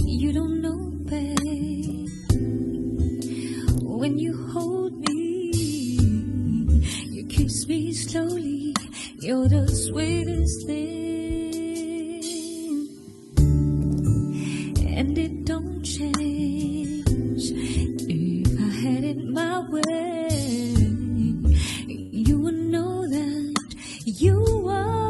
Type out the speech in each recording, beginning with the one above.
You don't know, babe, when you hold me, you kiss me slowly, you're the sweetest thing, and it don't change. If I had it my way, you would know that you are.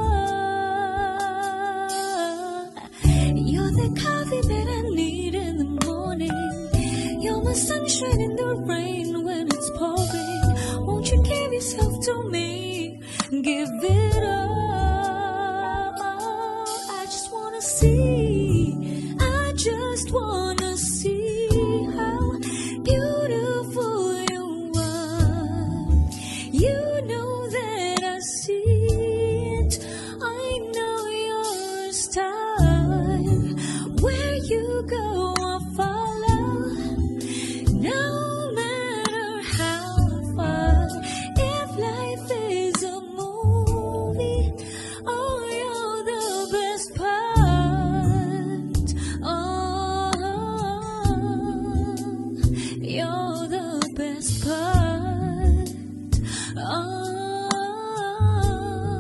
You're the coffee that I need in the morning. You're my sunshine in the rain when it's pouring. Won't you give yourself to me? Give it all. I just wanna see. I just wanna see how beautiful you are. You know that I see it. I know you're a star. Where you go, I'll follow. No matter how far. If life is a movie, oh, you're the best part. Oh, you're the best part.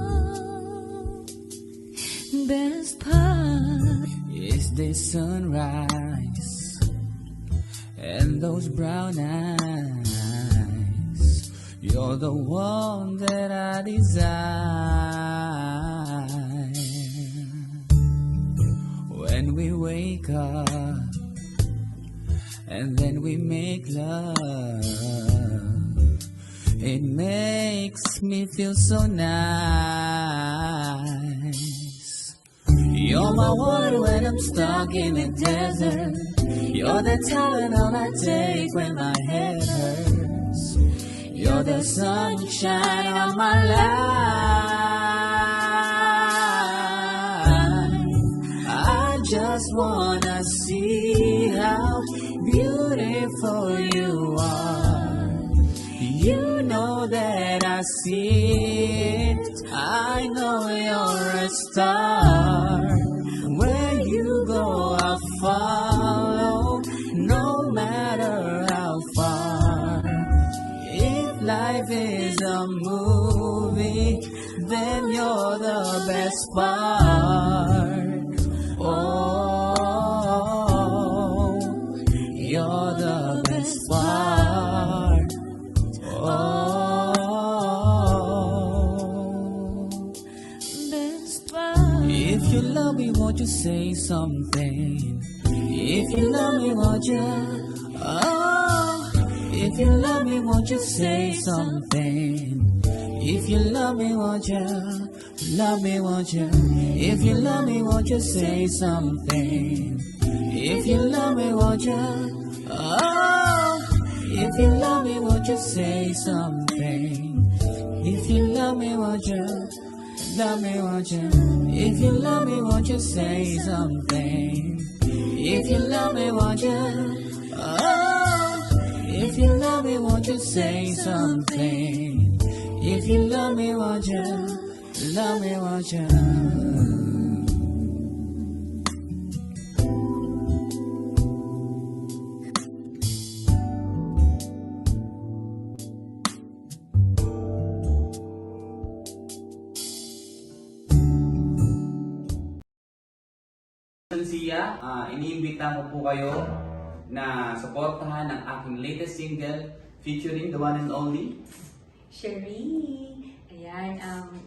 Oh, best part. Is this sunrise and those brown eyes? You're the one that I desire. When we wake up and then we make love, it makes me feel so nice. You're my water when I'm stuck in the desert. You're the Tylenol I take when my head hurts. You're the sunshine of my life. I just wanna see how beautiful you are. You know that I see it. I know you're a star. Where you go, I'll follow, no matter how far. If life is a movie, then you're the best part. Oh, you're the best part. Oh, Best part. if you love me, won't you say something? If you love me, won't you? Oh, if you love me, won't you say something? If you love me, won't you? Love me, won't you? If you love me, won't you say something? If you love me, won't you? Oh, if you love me, won't you say something? If you love me, won't you? Love me, won't you? If you love me, won't you say something? If you love me, won't you? Oh, if you love me, won't you say something? If you love me, won't you? Love me, won't you? Siya, iniimbita mo po kayo na suportahan ang aking latest single featuring the one and only Sheree. Ayan,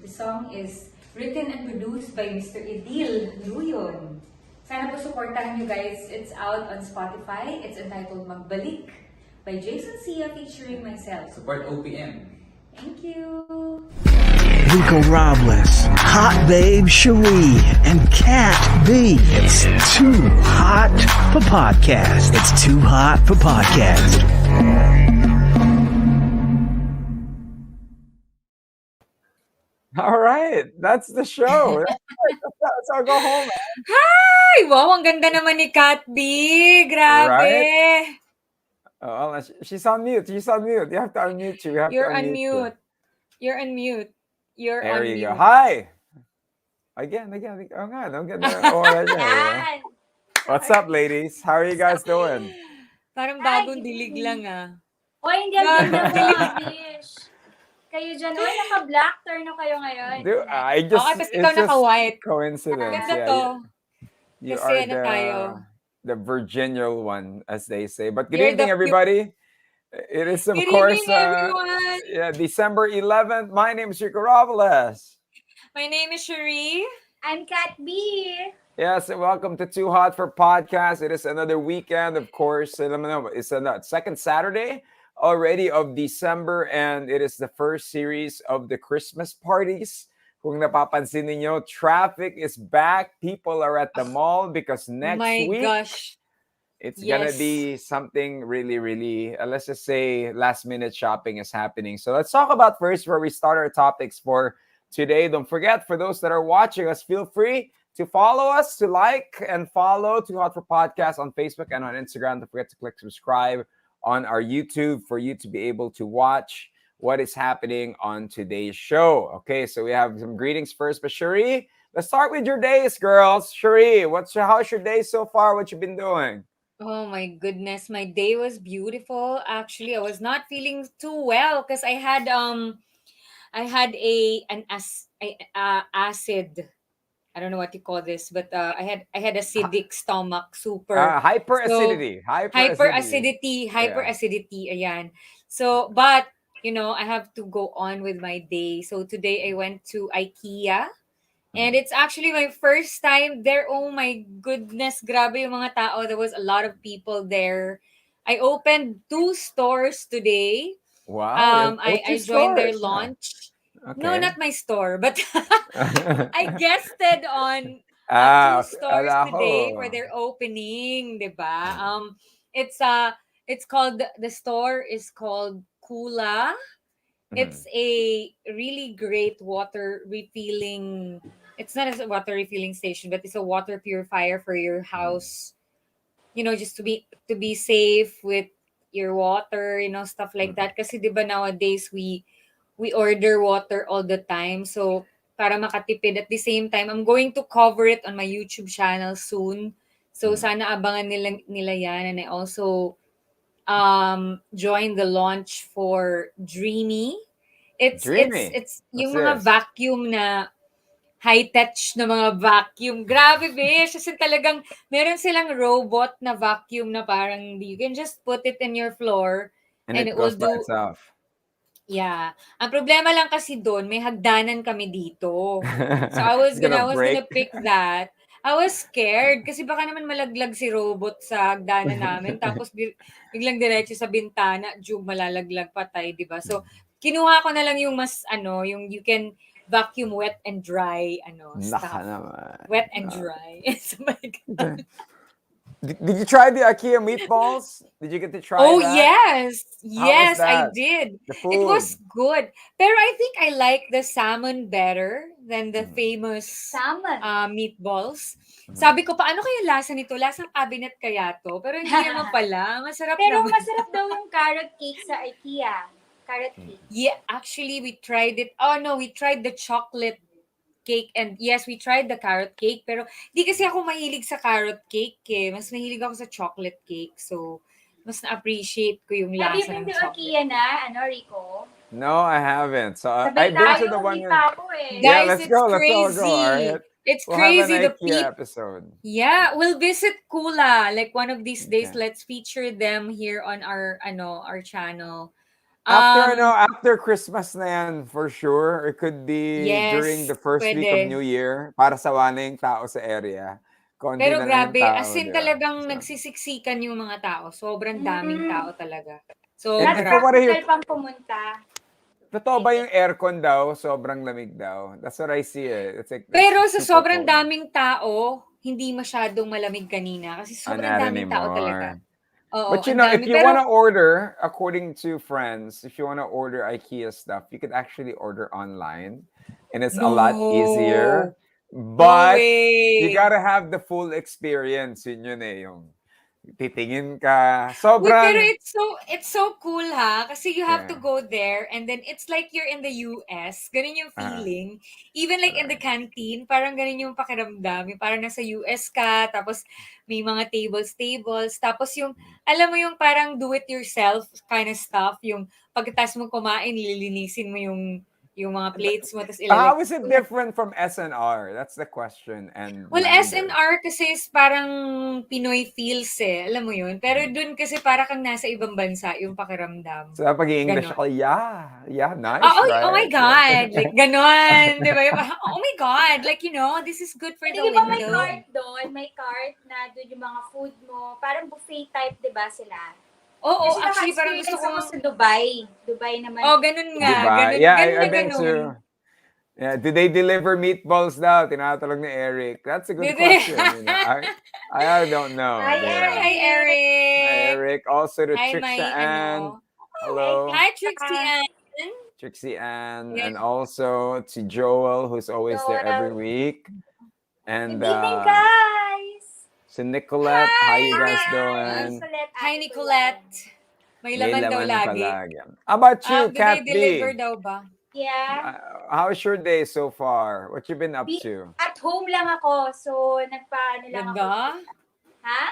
the song is written and produced by Mr. Edil Luyon. Sana po supportahan nyo guys. It's out on Spotify. It's entitled Magbalik by Jason Sia featuring myself. Support OPM. Thank you! Rico Robles, Hot Babe Sheree, and Cat B. It's too hot for podcast. It's too hot for podcast. All right, that's the show. That's let's all go home, man. Ay, wow, ang ganda naman ni Kat B. Grabe. Right? Oh, well, she's on mute. She's on mute. You have to unmute you. You have to You're on unmute you. mute. You're on mute. You're There on you go. mute. Hi. Again. Oh, God. Don't get the oras na, di ba? Yan. What's up, ladies? How are you guys doing? Parang Hi, bagong good dilig evening. lang ah. Hoy, hindi ang Bagong ganda mo, dilig. Amish. Kayo dyan, hoy, naka-black turn na kayo ngayon. Dude, Nice. Okay, tapos ikaw it's just naka-white. coincidence. Ganda Yeah, to. you Kasi are ano tayo. the Virginial one, as they say. But good You're evening, the everybody. It is, of Good course, evening, everyone. yeah, December 11th. My name is Rico Robles. My name is Sheree. I'm Kat B. Yes, and welcome to Too Hot for Podcast. It is another weekend, of course. It's the second Saturday already of December, and it is the first series of the Christmas parties. Kung napapansin ninyo, traffic is back. People are at the mall because next My week gosh. it's gonna Yes. be something really, really, let's just say last minute shopping is happening. So let's talk about first where we start our topics for today. Don't forget, for those that are watching us, feel free to follow us, to like and follow Too Hot for Podcast on Facebook and on Instagram. Don't forget to click subscribe on our YouTube for you to be able to watch what is happening on today's show. Okay, so we have some greetings first, but Sheree, let's start with your days, girls. Sheree, how's your day so far? What you been doing? Oh my goodness, my day was beautiful. Actually, I was not feeling too well because I had acid. I don't know what you call this, but I had acidic stomach, super. So Hyperacidity. hyperacidity, Yeah. ayan. So, but I have to go on with my day. So today I went to IKEA. And it's actually my first time there. Oh my goodness, grabe yung mga tao. There was a lot of people there. I opened 2 stores today. Wow. I joined their launch. No, Okay. not my store, but I guested on two Okay. stores Ala today ho. for their opening, 'di ba? It's called, the store is called Kula. It's a really great water refilling. It's not a water refilling station, but it's a water purifier for your house. Just to be safe with your water, stuff like that. Kasi 'di ba nowadays we order water all the time. So para makatipid, at the same time, I'm going to cover it on my YouTube channel soon. So sana abangan nila yan. And I also joined the launch for Dreamy. Dreamy. It's What's yung mga this? vacuum na high-tech na mga vacuum. Grabe, besh. Kasi talagang meron silang robot na vacuum na parang you can just put it in your floor And and it it will goes by do. itself. Yeah. Ang problema lang kasi doon, may hagdanan kami dito. So It's gonna I was break. gonna pick that. I was scared kasi baka naman malaglag si robot sa hagdanan namin, tapos biglang diretso sa bintana, jug malalaglag patay, 'di ba? So kinuha ko na lang yung mas yung you can vacuum wet and dry Naka stuff. naman. Wet and dry. So my God. Did you try the IKEA meatballs? Did you get to try Oh, that? yes. How was Yes, I that? did. The It food. was good. Pero I think I like the salmon better than the famous Salmon. meatballs. Sabi ko, paano kaya lasa nito? Lasang cabinet kaya to? Pero hindi naman pala. Masarap Pero naman. masarap daw yung carrot cake sa IKEA. Carrot cake. Yeah, actually, we tried it. Oh, no, we tried the chocolate cake. And yes, we tried the carrot cake. Pero di kasi ako mahilig sa carrot cake eh. Mas mahilig ako sa chocolate cake. So, mas na-appreciate ko yung Have you lasa been ng to chocolate. IKEA na, Rico? No, I haven't. So Sabay I've been tayo, to the one hindi with... pa ako eh. Yeah, Guys, let's it's go. Let's all go. crazy. All right. It's We'll crazy. have The an IKEA people. episode. Yeah, we'll visit Kula. Like one of these days, Okay. let's feature them here on our channel. After Christmas na yan, for sure. It could be during Yes, the first week of pwede. New Year para sawaning tao sa area. Konti Pero na lang yung grabe, tao, as in di ba? talagang So, nagsisiksikan yung mga tao. Sobrang daming tao talaga. And Not from what I hear, practical pang pumunta. totoo ba yung aircon daw? Sobrang lamig daw. That's what I see eh. It's like Pero sa super sobrang cold. daming tao, hindi masyadong malamig kanina. Kasi sobrang Not daming tao talaga. anymore. Oo, But you ang know, if dami. you Pero want to order, according to friends, if you want to order IKEA stuff, you could actually order online. And it's a lot easier. no. But you way. gotta have the full experience. Yun eh, yung titingin ka. Uy, pero Sobrang, it's so cool ha kasi you have to yeah. go there and then it's like you're in the US. Ganun yung Ah, feeling. Even like in the canteen, parang ganun yung pakiramdam. Yung parang nasa US ka, tapos may mga tables. Tapos yung, alam mo yung parang do it yourself kind of stuff. Yung pagkatapos mo kumain, lilinisin mo yung mga plates mo, tapos how ilalag. is it different from SNR? That's the question. And Well, Lander. SNR kasi is parang Pinoy feels eh. Alam mo yun? Pero dun kasi para kang nasa ibang bansa yung pakiramdam. So pag english Ganon. ako, yeah, Oh, nice, oh my right? God! Like, ganon. Di ba? Yung parang, oh my God! Like, this is good for the Di ba may window. cart doon? May cart na doon yung mga food mo. Parang buffet type, di ba sila? Oo, Kasi actually, parang gusto naka-experience ko. ako sa Dubai. Dubai naman. Oh, ganun nga. Diba? Ganun, Yeah, ganun na I've been ganun. to. Yeah, do they deliver meatballs daw? Tinatanong ni Eric. That's a good Did they? question. I don't know. Hi, Yeah. Hi, Eric! Hi, Eric! Eric. Also to Hi, Trixie my, Ann. Hi, Hello. Hi, Trixie Ann! Trixie Ann. Yes. And also to Joel, who's always there every Joel. week. And Good evening, guys! si Nicolette. How you guys Hi, doing? Nicolette. Hi, Nicolette. May May laman daw laman lagi. palagi. How about you, Do they Kat deliver B? daw ba? Yeah. How's your day so far? What you been up Be- to? At home lang ako. So, nagpaano lang ako. Ganda. Ha?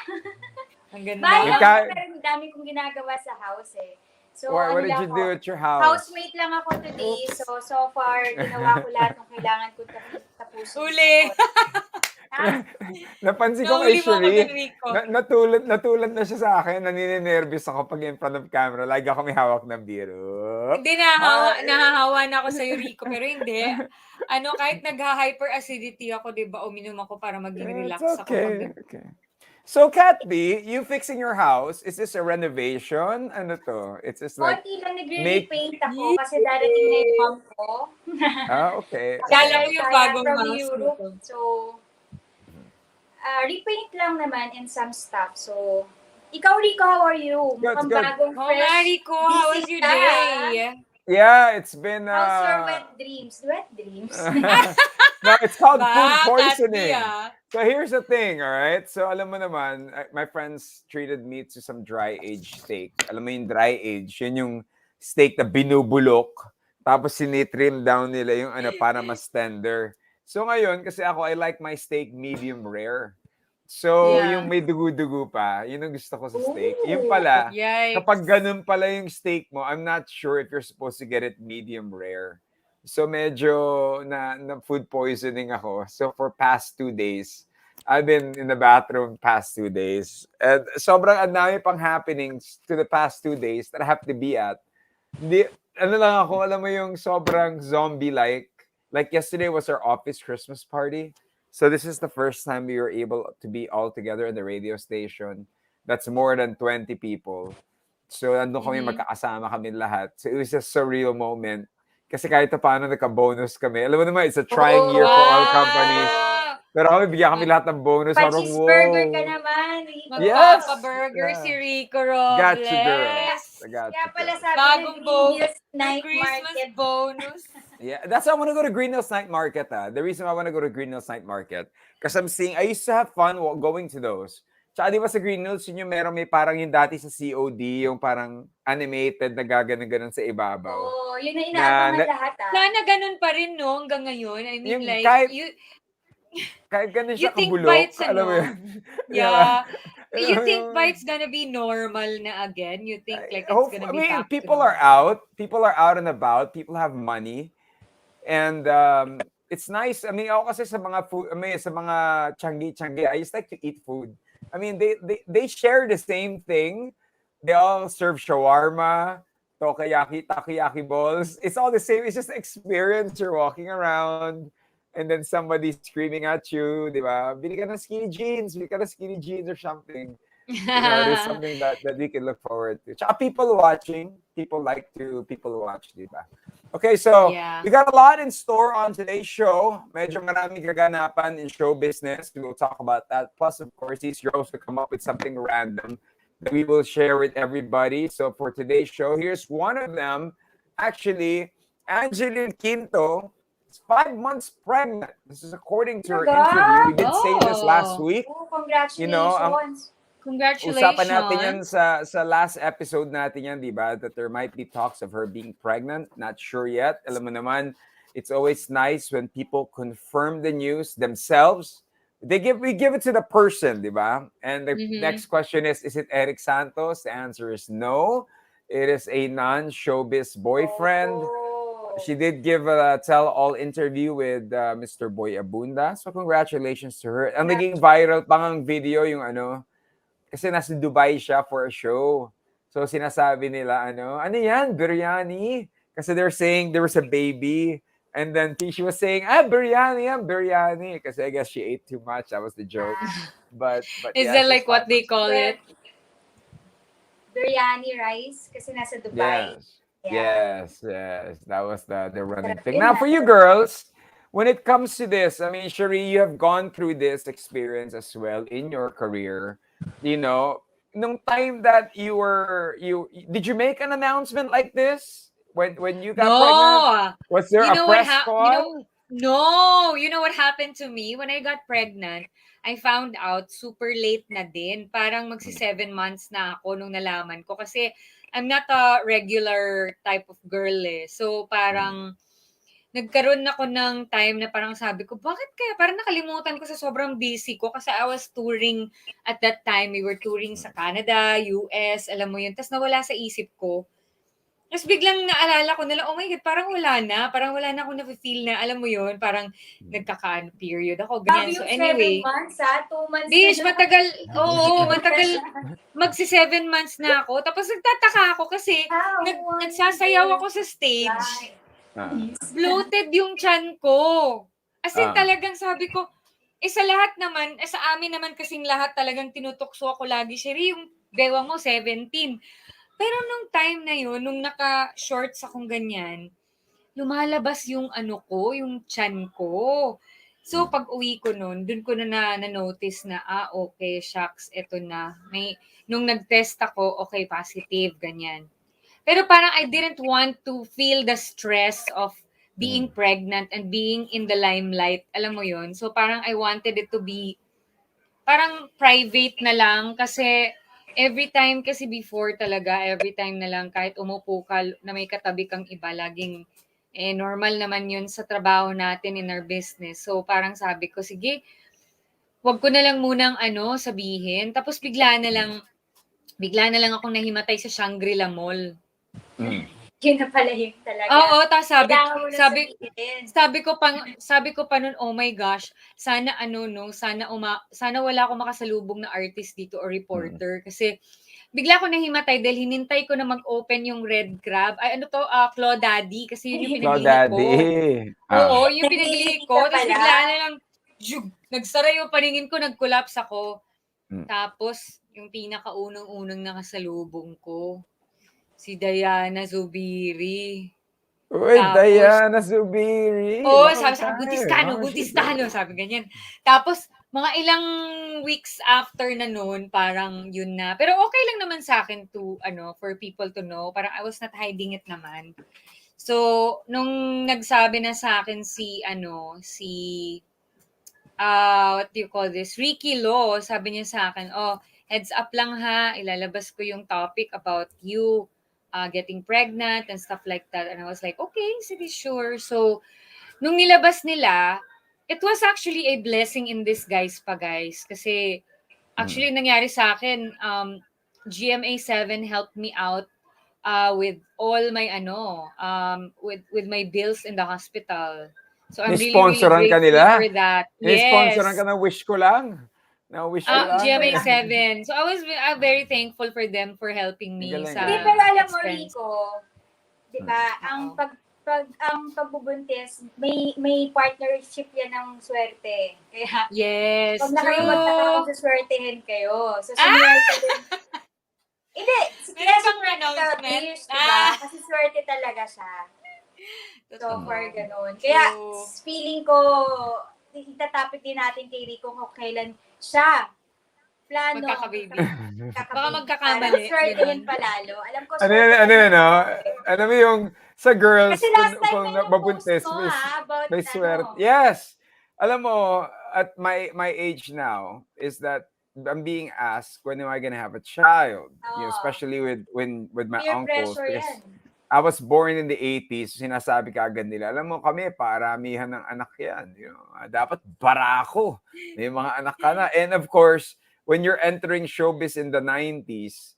Ang ganda. Bahay lang Ika- ako, pero ang dami kong ginagawa sa house eh. So, What ano did lang you ako, do at your house? housemate lang ako today. So far, ginawa ko lahat ng kailangan ko tapusin. Uli. Napansin ko kay Nahuli mo ako Sheree, dun, Rico. natulad na siya sa akin, nanininervous ako pag in front of camera. Lagi ako may hawak ng biro. Hindi, nahahawa na ako sa'yo, Rico. Pero hindi. Kahit nagha-hyperacidity ako, di ba, uminom ako para maging It's relax ako. okay. Okay. So, Kat B, you fixing your house, is this a renovation? Ano to? It's just like, Konti lang nagre-repaint ako kasi darating na yung mom ko. okay. Kala ko yung bagong from house Europe. nito. So, repaint lang naman and some stuff. So, ikaw, Rico, how are you? Good, Mukhang good. bagong Oh, fresh. nga, Rico. How was busy your ka, day? Yeah, it's been... How's your wet dreams? Wet dreams? No, it's called Ba, food Kat B, poisoning. ah. So here's the thing, all right? So alam mo naman, my friends treated me to some dry aged steak. Alam mo yung dry age, yun yung steak na binubulok, tapos sinitrim down nila yung para mas tender. So ngayon, kasi ako, I like my steak medium rare. So Yeah. yung may dugo-dugo pa, yun ang gusto ko sa steak. Yung Ooh. pala, Yikes. kapag ganun pala yung steak mo, I'm not sure if you're supposed to get it medium rare. So medyo na food poisoning ako. So for past 2 days, I've been in the bathroom past 2 days. And sobrang ang dami pang happenings to the past 2 days that I have to be at. Hindi, lang ako, alam mo yung sobrang zombie-like. Like yesterday was our office Christmas party. So this is the first time we were able to be all together in the radio station. That's more than 20 people. So nandun kami, magkakasama kami lahat. So it was a surreal moment. Kasi kahit paano nagka-bonus kami. Alam mo naman, it's a trying year for all companies. Pero kami, bigyan kami lahat ng bonus. Parang, Pa-cheeseburger wow. ka naman, Rico. Yes! Magpapa-burger Yeah. si Rico Robles. Got you, girl. I got Kaya you, pala girl. sabi Bagong ng Green Hills Night Christmas Market. bonus. Yeah, that's why I want to go to Green Hills Night Market. The reason why I want to go to Green Hills Night Market, because I used to have fun going to those. Tsaka di ba sa Green Hills, yun yung may parang yung dati sa COD, yung parang animated na gaganon-ganon sa ibabaw. Oo, yun na inaabangan lahat Sana ganun pa rin, no, hanggang ngayon. I mean, Yung like, kahit ganun siya you think kabulok, bites, alam mo ano? yun? Yeah. Alam You mo think yung- bites gonna be normal na again? You think like it's gonna be back to people are normal? out. People are out and about. People have money. And it's nice. I mean, ako kasi sa mga food, sa mga changi-changi, I just like to eat food. I mean, they share the same thing. They all serve shawarma, takoyaki balls. It's all the same. It's just experience. You're walking around, and then somebody's screaming at you, di ba? Bili ka ng skinny jeans or something. There's something that we can look forward to. Tsaka people watching. People like to watch, di ba? Okay, so Yeah. we got a lot in store on today's show. Medyo maraming kaganapan in show business. We will talk about that. Plus, of course, these girls will come up with something random that we will share with everybody. So for today's show, here's one of them. Actually, Angeline Quinto is 5 months pregnant. This is according to her interview. We Talaga? did say this last Oh, week. Oh, You know, congratulations. usapan natin yan congratulations. sa last episode natin yan, di ba? That there might be talks of her being pregnant. Not sure yet. Alam mo naman, it's always nice when people confirm the news themselves. We give it to the person, di ba? And the Mm-hmm. next question is it Eric Santos? The answer is no. It is a non-showbiz boyfriend. Oh. She did give a tell-all interview with Mr. Boy Abunda. So congratulations to her. Ang naging viral pang ang video yung kasi nasa Dubai siya for a show. So sinasabi nila ano yan, biryani? Kasi they're saying there was a baby. And then she was saying, biryani, biryani. Kasi I guess she ate too much. That was the joke. But Is yeah, that she's like what they 5 months. call Well, it? biryani rice kasi nasa Dubai. Yes. Yeah. Yes. That was the running Sarap thing. yun Now, ah. for you girls, when it comes to this, I mean, Sheree, you have gone through this experience as well in your career. You know, nung time that you did you make an announcement like this when you got pregnant? No. Was there You a know what press call? No, you know what happened to me when I got pregnant? I found out super late na din. Parang magsi 7 months na ako nung nalaman ko kasi I'm not a regular type of girl eh. So parang nagkaroon ako ng time na parang sabi ko, bakit kaya? Parang nakalimutan ko sa sobrang busy ko kasi I was touring at that time. We were touring sa Canada, US, alam mo yun. Tapos nawala sa isip ko. Tapos biglang naalala ko na lang, oh my God, parang wala na akong nafe-feel na, alam mo yun, parang period ako, Grabe ganyan. So yung 7 anyway, months ha, 2 months Bish, na lang. matagal, magsi 7 months na ako. Tapos nagtataka ako kasi nagsasayaw ako sa stage. Bloated yung tiyan ko. As in talagang sabi ko, sa lahat naman, sa amin naman kasing lahat talagang tinutokso ako lagi, Sheree, yung bewang mo 17. Pero nung time na yun, nung naka-shorts akong ganyan, lumalabas yung yung tiyan ko. So, pag uwi ko nun, dun ko na-notice na, okay, shucks, eto na. Nung nag-test ako, okay, positive, ganyan. Pero parang I didn't want to feel the stress of being pregnant and being in the limelight. Alam mo yun? So, parang I wanted it to be parang private na lang kasi every time na lang kahit umupo ka na may katabi kang iba, laging normal naman yun sa trabaho natin in our business. So parang sabi ko, sige, wag ko na lang munang sabihin. Tapos bigla na lang akong nahimatay sa Shangri-La Mall. Yun na pala yun talaga. Oo, tapos Kailangan mo na sabihin. sabi ko pa nun, oh my gosh, sana sana wala akong makasalubong na artist dito or reporter kasi bigla ako nahimatay dahil hinintay ko na mag-open yung Red Crab. Ay, Claw Daddy kasi yun yung Claw pinaglihi ko. Daddy. Oo, yung pinaglihi ko. Naghihingi ka Tapos pala? bigla na lang, nagsara yung paningin ko, nag-collapse ako. Tapos, yung pinakaunang-unang nakasalubong ko, si Diana Zubiri. Uy, Tapos, Diana Zubiri. Oo, Long sabi sa time. buntistano, sabi ganyan. Tapos, mga ilang weeks after na noon, parang yun na. Pero okay lang naman sa akin for people to know. Parang I was not hiding it naman. So, nung nagsabi na sa akin what do you call this? Ricky Lo, sabi niya sa akin, heads up lang ha, ilalabas ko yung topic about you getting pregnant and stuff like that. And I was like, okay, sige, sure. So, nung nilabas nila, it was actually a blessing in disguise pa, guys. Kasi, actually, nangyari sa akin, GMA7 helped me out with all my, with my bills in the hospital. So, I'm really, really Ni-sponsoran ka grateful nila? for that. Ni-sponsoran Yes. ka ng wish ko lang. GMA7. So, I'm very thankful for them for helping me Galing, sa Hindi, galing. pero alam mo, expense. Rico, di ba, ang pagbubuntis, may partnership yan ng swerte. Kaya, Yes, pag na kayo true. magtatapos, saswertehin kayo. So, sumwerte din. Hindi, Meron bang sumwerte ka, announcement? Bish, diba? Kasi swerte talaga siya. So far, ganun. Kaya, feeling ko, itatapik din natin kay Rico kung kailan siya plano. Magkakababy. Magkakababy. Baka magkakamali, Para swertehin ganun. palalo. Alam ko, Ano yun, no? Ano mo yung Sa girls, Kasi last time kung na yung post mabuntis, mo about may swerte. ano. Yes! Alam mo, at my age now, is that I'm being asked, when am I gonna have a child? Especially with my Peer uncles, pressure because yan. I was born in the 80s, sinasabi kaagad nila, alam mo kami, paramihan ng anak yan. Dapat barako. May mga anak ka na. And of course, when you're entering showbiz in the 90s,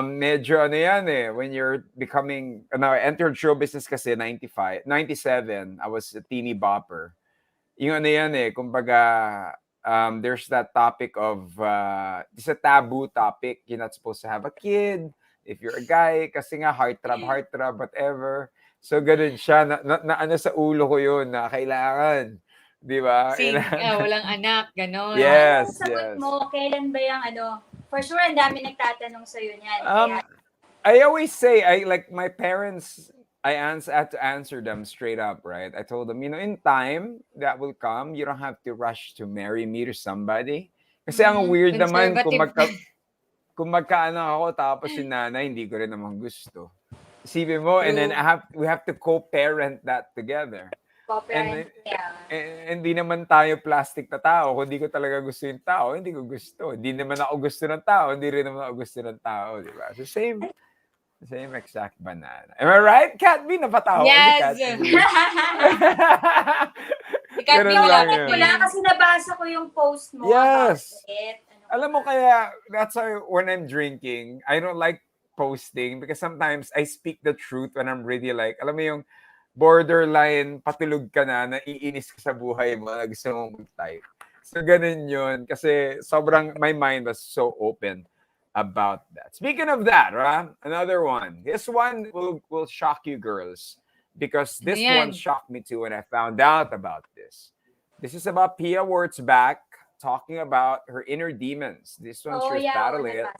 medyo ano yan when you're becoming, I entered show business kasi 95, 97, I was a teeny bopper. Yung ano yan kumbaga, there's that topic of, it's a taboo topic, you're not supposed to have a kid, if you're a guy, kasi nga heartthrob, whatever. So ganun siya, na ano sa ulo ko yun, na kailangan, di ba? Walang anak, ganon. Ano Yes, sagot yes. mo? Kailan ba yung For sure, ang dami nagtatanong sa'yo niyan. Kaya, I always say, like my parents, had to answer them straight up, right? I told them, in time that will come, you don't have to rush to marry me to somebody. Kasi ang weird naman Conservative. kung magkaanak ako tapos si nanay hindi ko rin naman gusto. Isipin mo, and then we have to co-parent that together. co-parent, Hindi naman tayo plastic na tao. Kung hindi ko talaga gusto yung tao, hindi ko gusto. Hindi naman ako gusto ng tao, hindi rin naman ako gusto ng tao, di ba? So same exact banana. Am I right? Cat B, napatawa Yes. si Cat B. Cat B, malapit ko lang kasi nabasa ko yung post mo Yes. about it. Alam mo kaya, that's why when I'm drinking, I don't like posting because sometimes I speak the truth when I'm really like, alam mo yung borderline, patulog ka na, naiinis ka sa buhay mo, na gusto mong mag-type. So, ganun yun. Kasi sobrang, my mind was so open about that. Speaking of that, another one. This one will shock you girls because this one shocked me too when I found out about this. This is about Pia Wurtzbach talking about her inner demons. This one she was battling it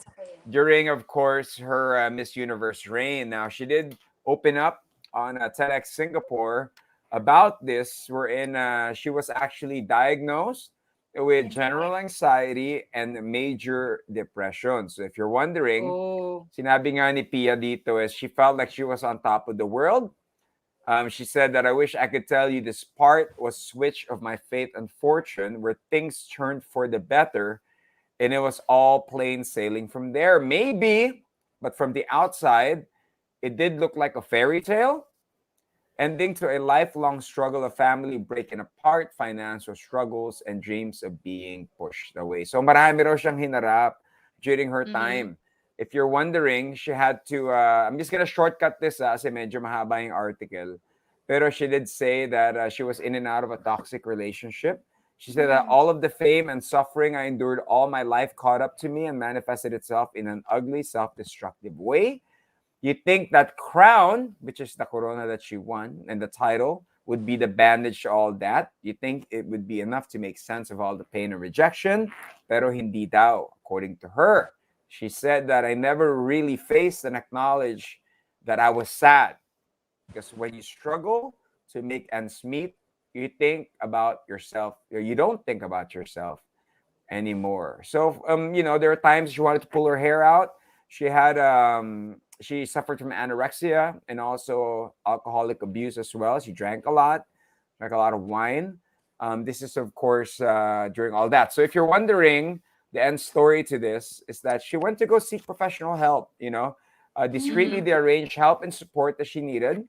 during, of course, her Miss Universe reign. Now, she did open up on TEDx Singapore about this, wherein she was actually diagnosed with general anxiety and major depression. So if you're wondering, sinabi nga ni Pia dito is she felt like she was on top of the world. She said that I wish I could tell you this part was switch of my fate and fortune where things turned for the better and it was all plain sailing from there. Maybe, but from the outside, it did look like a fairy tale, ending to a lifelong struggle of family breaking apart, financial struggles, and dreams of being pushed away. So marami raw siyang hinarap during her time. If you're wondering, she had to, I'm just gonna shortcut this kasi medyo mahaba yung article. Pero she did say that she was in and out of a toxic relationship. She said that all of the fame and suffering I endured all my life caught up to me and manifested itself in an ugly, self-destructive way. You think that crown, which is the corona that she won, and the title would be the bandage to all that. You think it would be enough to make sense of all the pain and rejection, pero hindi daw, according to her. She said that I never really faced and acknowledged that I was sad. Because when you struggle to make ends meet, you think about yourself, or you don't think about yourself anymore. So, there are times she wanted to pull her hair out. She had, she suffered from anorexia and also alcoholic abuse as well. She drank a lot of wine. This is, of course, during all that. So if you're wondering, the end story to this is that she went to go seek professional help, discreetly they arranged help and support that she needed.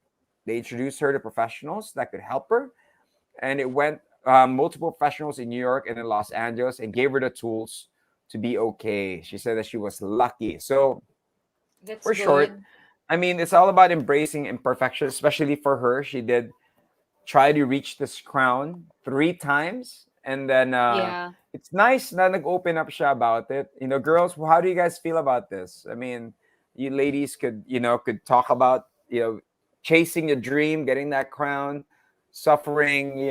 They introduced her to professionals that could help her. And it went multiple professionals in New York and in Los Angeles and gave her the tools to be okay. She said that she was lucky. So That's for good. short, I mean, it's all about embracing imperfection, especially for her. She did try to reach this crown 3 times. And then it's nice na nag-open up siya about it. Girls, how do you guys feel about this? I mean, you ladies could talk about, chasing your dream, getting that crown, suffering,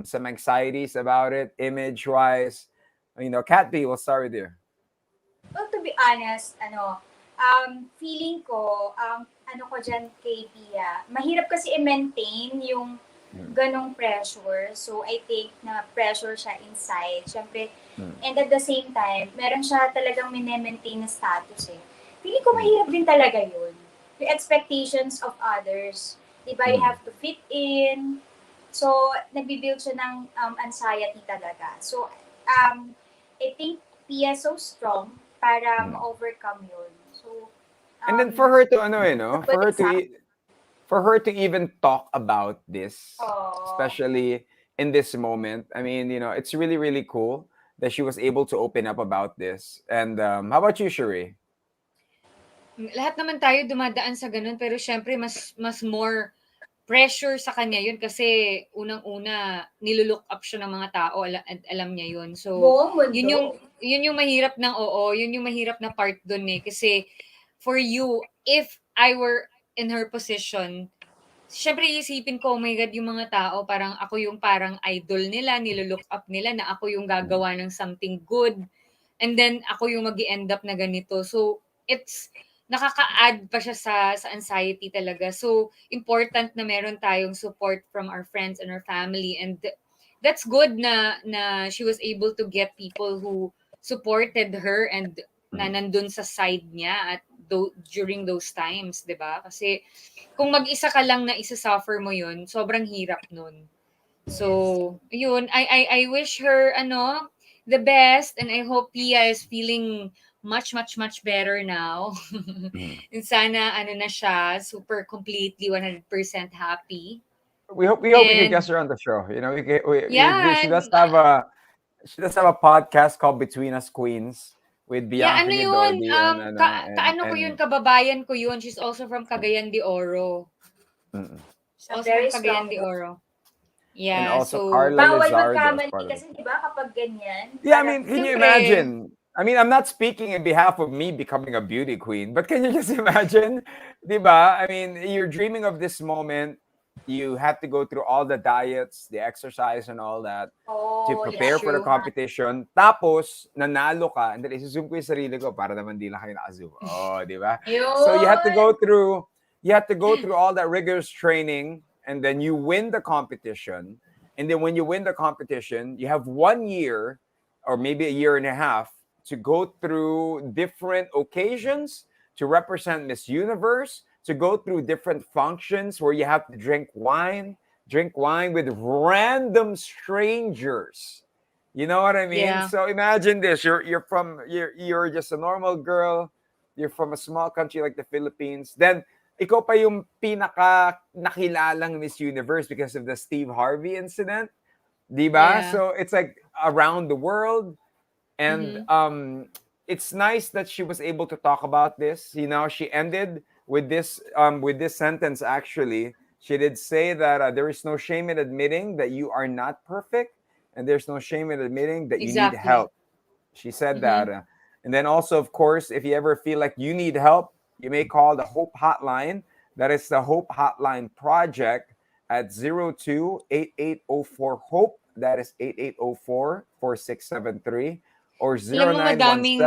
some anxieties about it, image-wise. Kat B, we'll start with you. Well, to be honest, feeling ko, ko dyan kay Pia, mahirap kasi i-maintain yung ganong pressure. So, I think na pressure siya inside. Siyempre, and at the same time, meron siya talagang minemaintain na status eh. Feeling ko mahirap din talaga yun. yung expectations of others. Diba? You Mm. have to fit in. So, nagbibuild siya ng anxiety talaga. So, I think Pia so strong para Mm. ma-overcome yun. So, And then for her to ano a for good her to example. for her to even talk about this, Oh, especially in this moment, I mean, it's really, really cool that she was able to open up about this. And how about you, Sheree? Lahat naman tayo dumadaan sa ganun, pero syempre mas more pressure sa kanya yun kasi unang-una nilu-look up siya ng mga tao at alam niya yun. So, buong yun mundo. yung mahirap ng yun yung mahirap na part dun eh. Kasi for you, if I were in her position, syempre iisipin ko, oh my God, yung mga tao, parang ako yung parang idol nila, nilu-look up nila na ako yung gagawa ng something good. And then ako yung mag-end up na ganito. So, it's nakaka-add pa siya sa anxiety talaga. So, important na meron tayong support from our friends and our family. And that's good na she was able to get people who supported her and na nandun sa side niya at during those times, 'di ba? Kasi kung mag-isa ka lang na isa-suffer mo 'yun, sobrang hirap nun. So, yun, I wish her the best, and I hope Pia is feeling much much much better now. Mm. And sana na siya, super completely 100% happy. We hope we can And guest her on the show. yeah, She does and, have a podcast called Between Us Queens with yeah, Bianca ano yun, Guidodi and kaano ko yun, kababayan ko yun. She's also from Cagayan de Oro. mm, She's A also from very Cagayan strong de one. Oro. and Yeah, also so Carla Bawal Lizardo as magkamali part of it. kasi, di ba, kapag ganyan, Yeah, I parang, mean, can you siyempre, imagine? I mean, I'm not speaking in behalf of me becoming a beauty queen, but can you just imagine, diba? I mean, you're dreaming of this moment. You have to go through all the diets, the exercise, and all that to oh, it's prepare yeah. for the true. competition. Tapos, nanalo ka, and then isuzoom ko yung sarili ko para naman di lang kayo naka-zoom. Oh, diba? So Yun! you have to go through all that rigorous training, and then you win the competition. And then when you win the competition, you have 1 year or maybe a year and a half to go through different occasions to represent Miss Universe, to go through different functions where you have to drink wine with random strangers. You know what I mean? Yeah. So imagine this: you're just a normal girl. You're from a small country like the Philippines. Then ikaw pa yung pinaka nakilalang Miss Universe because of the Steve Harvey incident. Diba? Yeah. So it's like around the world. And Mhm. it's nice that she was able to talk about this. She ended with this sentence actually. She did say that there is no shame in admitting that you are not perfect, and there's no shame in admitting that you need Exactly. help. She said that. Mhm. And then also, of course, if you ever feel like you need help, you may call the Hope Hotline. That is the Hope Hotline Project at 02-8804 HOPE. That is 8804-4673 or Alam mo madaming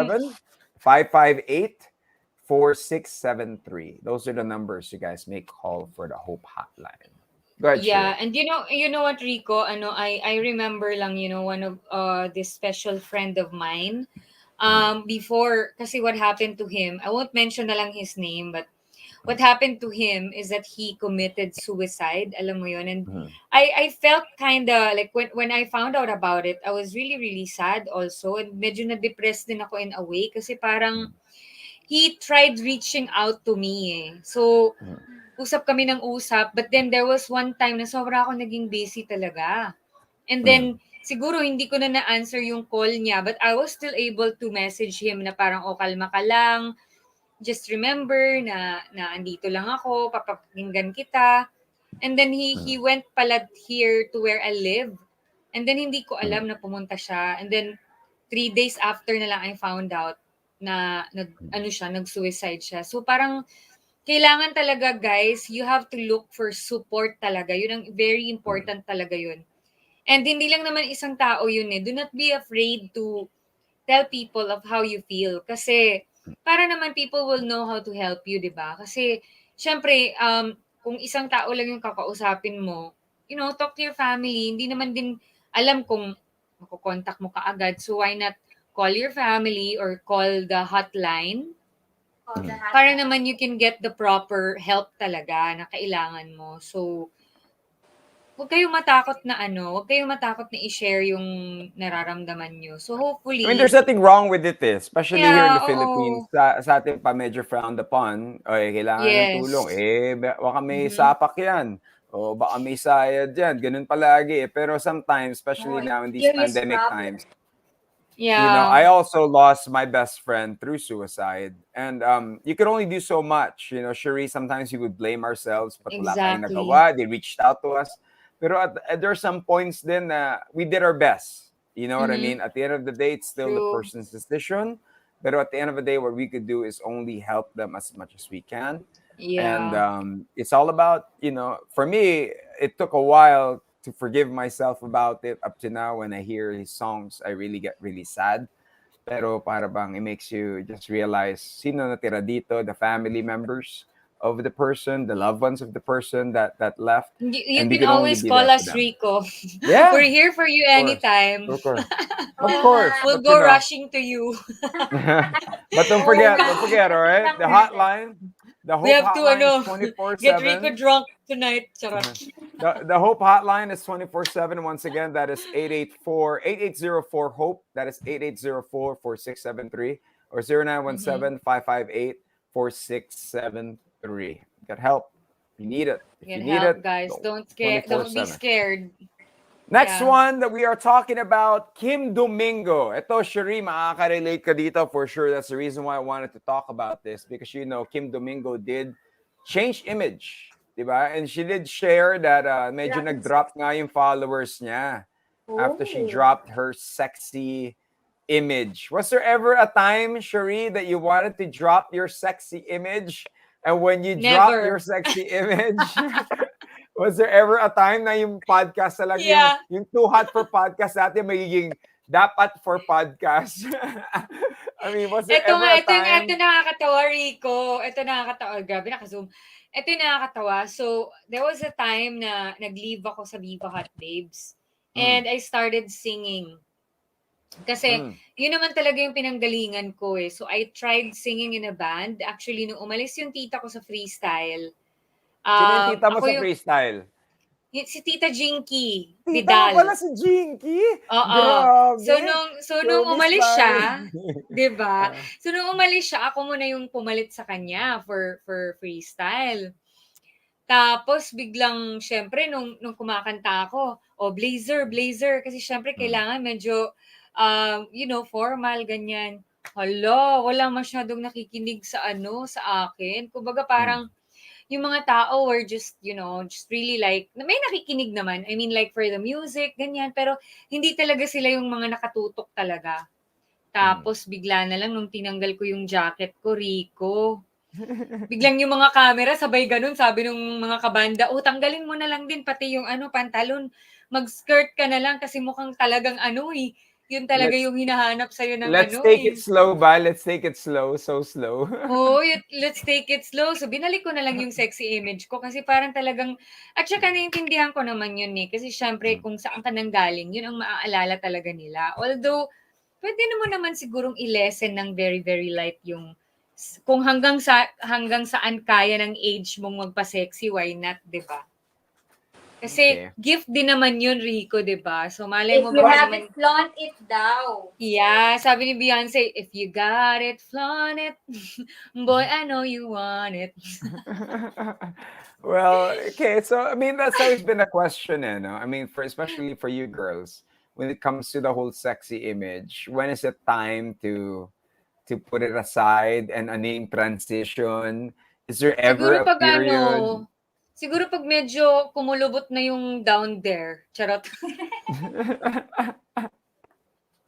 0917-558-4673. Those are the numbers you guys may call for the Hope Hotline. Go ahead, yeah, Sheree. and you know what, Rico, I remember lang, one of this special friend of mine. Mm, Before, kasi what happened to him, I won't mention na lang his name, but what happened to him is that he committed suicide, alam mo yun. And mm, I felt kind of like when I found out about it, I was really really sad also, and medyo na-depressed din ako in a way kasi parang he tried reaching out to me eh. So, mm, usap kami ng usap, but then there was one time na sobra ako naging busy talaga. And mm, then, siguro hindi ko na na-answer yung call niya, but I was still able to message him na parang, oh, kalma ka lang, just remember na andito lang ako, papakinggan kita. And then he mm, went pala here to where I live. And then hindi ko mm, alam na pumunta siya. And then 3 days after na lang I found out na nag-suicide siya. So parang kailangan talaga guys, you have to look for support talaga. Yun ang very mm. important talaga yun. And hindi lang naman isang tao yun eh. Do not be afraid to tell people of how you feel. Kasi, para naman people will know how to help you, di ba? Kasi, syempre, kung isang tao lang yung kakausapin mo, talk to your family. Hindi naman din alam kung makukontak mo kaagad. So, why not call your family or call the hotline all the hot para naman you can get the proper help talaga na kailangan mo. So, huwag kayong matakot na i-share yung nararamdaman nyo. So, I mean, there's hopefully, nothing wrong with it, especially here in yeah, the Philippines. oo. Sa atin pa medyo frowned upon. Oy, kailangan ng tulong. Yes. Baka may Mhm. sapak yan. O baka may sayad yan. Ganun palagi. Pero sometimes, Oh, especially now in these serious pandemic problem. times, Yeah. I also lost my best friend through suicide. And you can only do so much. Sheree, sometimes we would blame ourselves, but wala tayong Exactly. nagawa. They reached out to us. Pero there are some points then we did our best. You know what I Mhm. mean? At the end of the day, it's still the True. person's decision. But at the end of the day, what we could do is only help them as much as we can. And Yeah. it's all about, for me, it took a while to forgive myself about it. Up to now, when I hear his songs, I really get really sad. Pero para bang it makes you just realize sino natira dito, the family members of the person, the loved ones of the person that left, You and we can could only always be call there for us them. Rico. We're Yeah, here for you of course, anytime. of course, of Oo nga. course. We'll But go rushing to you. but don't Oo forget, nga. don't forget, all right? The hotline, the We Hope have to Hotline is get Rico 24/7. drunk tonight. Charot. The Hope Hotline is 24/7. Once again, that is 8804 Hope. That is 8804-4673 or Mhm. 0917-558-4673. Get help. If you need it. If you Get need help, it, guys. go Don't be 24/7. scared. Next Yeah. one that we are talking about, Kim Domingo. Ito, Sheree, makaka-relate ka dito for sure. That's the reason why I wanted to talk about this because, Kim Domingo did change image, diba? And she did share that medyo Grabe. nag-drop nga yung followers niya after she Oh. dropped her sexy image. Was there ever a time, Sheree, that you wanted to drop your sexy image? And when you drop your Never. sexy image, was there ever a time na yung podcast talaga, Yeah. yung too hot for podcast natin magiging dapat for podcast? I mean, was there Ito ever nga, a ito time? nakakatawa, Rico. Ito nakakatawa. Grabe, naka-zoom. Ito yung nakakatawa. So, there was a time na nag-leave ako sa Viva Hot Babes. Mm, And I started singing. Kasi, mm. yun naman talaga yung pinanggalingan ko eh. So, I tried singing in a band. Actually, nung umalis yung tita ko sa freestyle, Sino yung tita mo ako sa yung, freestyle? si Tita Jinky Tita mo pala Vidal. si Jinky? Oo. So, Grabe! nung Showbiz umalis live! siya, 'di ba? Ah, So, nung umalis siya, ako muna yung pumalit sa kanya for freestyle. Tapos biglang siyempre nung kumakanta ako, "Oh, blazer, blazer." Kasi siyempre mm, kailangan medyo, formal, ganyan. Hala, wala masyadong nakikinig sa sa akin. Kumbaga mm, parang yung mga tao were just really like may nakikinig naman. I mean, like for the music, ganyan. Pero hindi talaga sila yung mga nakatutok talaga. mm. Tapos bigla na lang nung tinanggal ko yung jacket ko, Rico. Biglang yung mga camera sabay ganun, sabi nung mga kabanda, "Oh, tanggalin mo na lang din pati yung pantalon. Mag-skirt ka na lang kasi mukhang talagang yun talaga Let's yung hinahanap sa'yo ng let's take it eh." slow ba? Let's take it slow, so slow. Oo, let's take it slow. So, binalik ko na lang yung sexy image ko kasi parang talagang at saka naiintindihan ko naman yun eh. Kasi siyempre Mm. kung saan ka nanggaling, yun ang maaalala talaga nila. Although, pwede mo naman sigurong i-lessen ng very, very light yung kung hanggang saan kaya ng age mong magpa-sexy, why not, 'di ba? Kasi Okay. gift din naman yun, Rico, 'di ba? So malay If mo you baka have naman it, flaunt it daw. yeah, sabi ni Beyonce, if you got it, flaunt it. Boy, I know you want it. Well, okay. So, I mean, that's always been a question, no? I mean, especially for you girls, when it comes to the whole sexy image, when is it time to put it aside and a name transition? Is there ever Siguro a pag period? siguro pag medyo kumulubot na yung down there. Charot.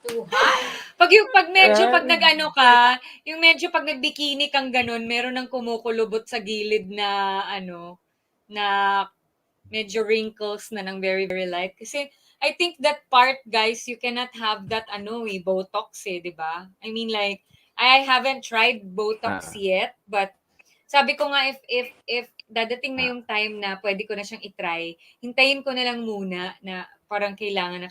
Too hot. Pag Right? nag-ano ka, yung medyo pag nag-bikini kang ganun, meron ng kumukulubot sa gilid na na medyo wrinkles na ng very, very light. Kasi I think that part, guys, you cannot have that Botox di ba? I mean like, I haven't tried Botox Ah, yet, but sabi ko nga if dadating na ah. yung time na pwede ko na siyang i-try, hintayin ko na lang muna na parang kailangan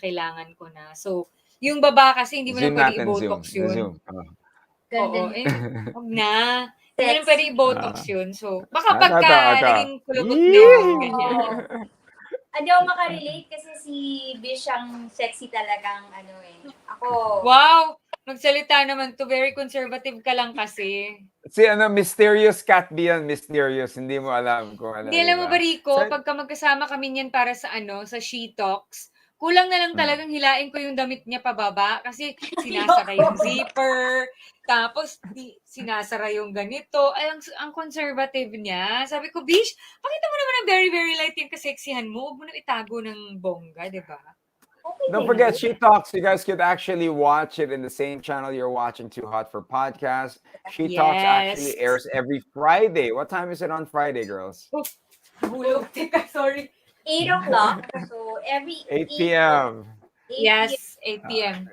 ko na. So, yung baba kasi hindi mo na Zoom pwede natin, zoom. i-Botox yun. Zoom. Oh. Ganda Oo, niya. eh, wag na. Hindi naman pwede Sexy. i-botox yun. So, baka Ito, ito, pagka ito. naging kulugot na yun, ganyan. Oo. Hindi ako makarelate kasi si Bish ang sexy talagang ano eh. Ako, Wow! Nagsalita naman to. Very conservative ka lang kasi. Si mysterious cat B yan, mysterious. Hindi mo alam kung ano, Hindi, di alam mo ba? ba, Rico, So, pagka magkasama kami niyan para sa sa She Talks, kulang na lang mm. talagang hilain ko yung damit niya pababa kasi sinasara Ayoko. yung zipper, tapos sinasara yung ganito. Ay, ang conservative niya. Sabi ko, Bish, pakita mo naman ang very, very light yung kaseksihan mo. Huwag mo na itago ng bongga, di ba? okay Don't din forget, yun. She Talks. You guys could actually watch it in the same channel you're watching Too Hot for Podcast. She Talks Yes. actually airs every Friday. What time is it on Friday, girls? Oof, nahulog. Teka, sorry. 8 o'clock. So, every 8 p.m. 8 Yes, 8 p.m.